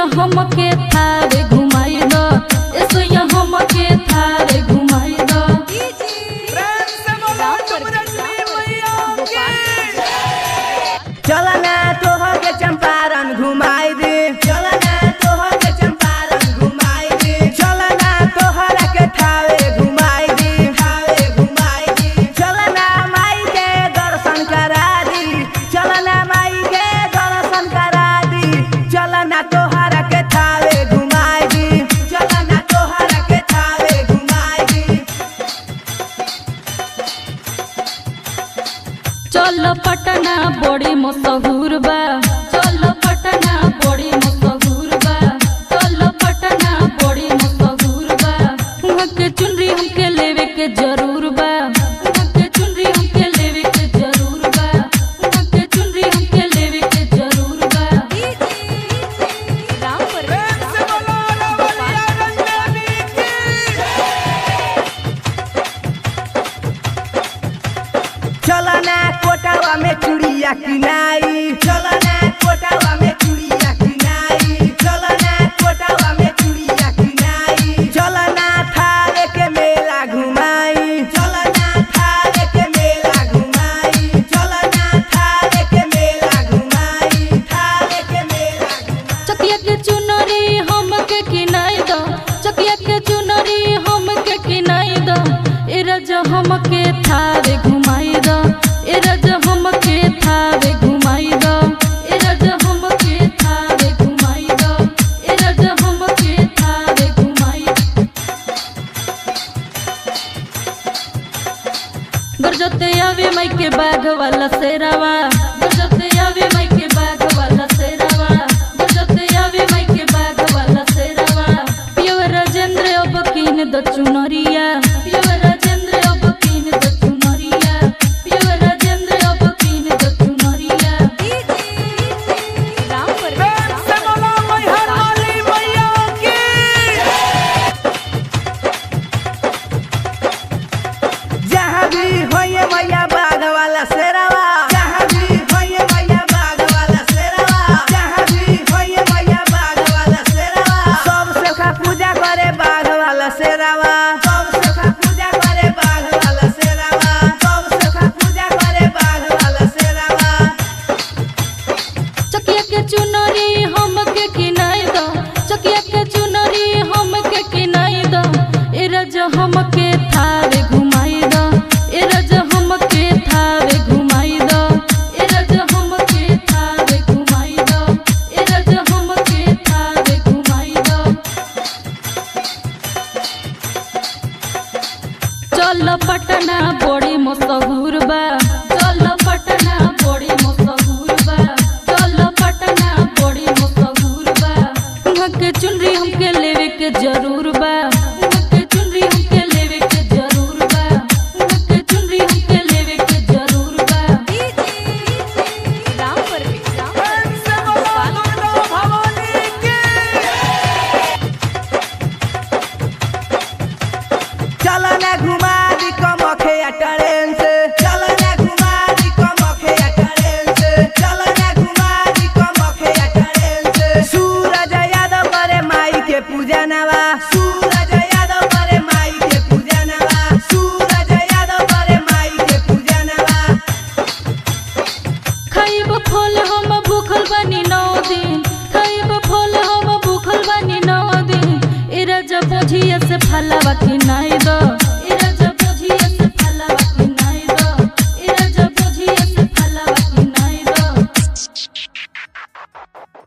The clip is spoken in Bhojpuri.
सोया हमके थारे घुमाई दो, ए सोया हमके थारे घुमाई दो। चल ना तोहर के चंपारण घुमाई दे, चल ना तोहर के चंपारण घुमाई दे, चल ना तोहर के थावे घुमाई दे, थावे घुमाई दे, चल ना माई के दर्शन करा दी, चल ना माई के दर्शन करा दी, चल ना तोहर के थावे घुमाई दी, चल ना तोहर के थावे घुमाई दी। चल पटना बड़ी मशहूर बा, चल पटना बड़ी मशहूर बा, चल पटना बड़ी मशहूर बा। वहाँ के चुनरी हमके लेवे के जरूर बा, वहाँ के चुनरी हमके लेवे के जरूर बा, वहाँ के चुनरी हमके लेवे के जरूर बा। चल ना कोटावा में चूड़िया किनाई, चल ना कोटावा में चूड़िया किनाई, चल ना कोटावा में चूड़िया किनाई, चल ना थारे के मेला घुमाई, चल ना थारे के मेला घुमाई, चल ना थारे के मेला घुमाई, थारे के मेला घुमाई। चकिया के चुनरी हमके किनाई दो, चकिया के चुनरी हमके किनाई दो, ए राजा हमके थारे घुमाई दो, ए राजा हमके थारे घुमाई दो, ए राजा हमके थारे घुमाई दो, ए राजा हमके थारे घुमाई दो। गरजते आवे माई के बाघ वाला शेरावा, गरजते आवे माई के बाघ वाला शेरावा, गरजते आवे माई के बाघ वाला शेरावा। पियवा राजेंद्र अब कीन द चुनरिया, पियवा राजेंद्र अब कीन द चुनरिया, पियवा राजेंद्र अब कीन द चुनरिया। जहाँ भी होइए मैया बाघ वाला शेरावा, जहाँ भी होइए मैया बाघ वाला शेरावा, जहाँ भी होइए मैया बाघ वाला शेरावा। सब सेवका पूजा करे बाघ वाला शेरावा, सब सेवका पूजा करे बाघ वाला शेरावा, सब सेवका पूजा करे बाघ वाला शेरावा। चकिया के चुनरी हमके किनाई दो, चकिया के चुनरी हमके किनाई दो, ए राजा हमके थारे घुमाई दो, ए राजा हमके थारे घुमाई दो, ए राजा हमके थारे घुमाई दो, ए राजा हमके थारे घुमाई दो। चल पटना बड़ी मशहूर बा, चल पटना बड़ी मशहूर बा, चल पटना बड़ी मशहूर बा। वहाँ के चुनरी हमके लेवे के जरूर बा, वहाँ के चुनरी हमके लेवे के जरूर बा, वहाँ के चुनरी हमके लेवे के जरूर बा। चल ना घुमा दी कमखिया ट्रेन से, चल ना घुमा दी कमखिया ट्रेन से, चल ना घुमा दी कमखिया ट्रेन से। सूरज यादव करे माई के पूजा नवा, सूरज यादव करे माई के पूजा नवा, सूरज यादव करे माई के पूजा नवा। खाइब फल हम भूखल बानी 9 दिन, खाइब फल हम भूखल बानी 9 दिन, ए राजा बोझिया से फलावा किनाई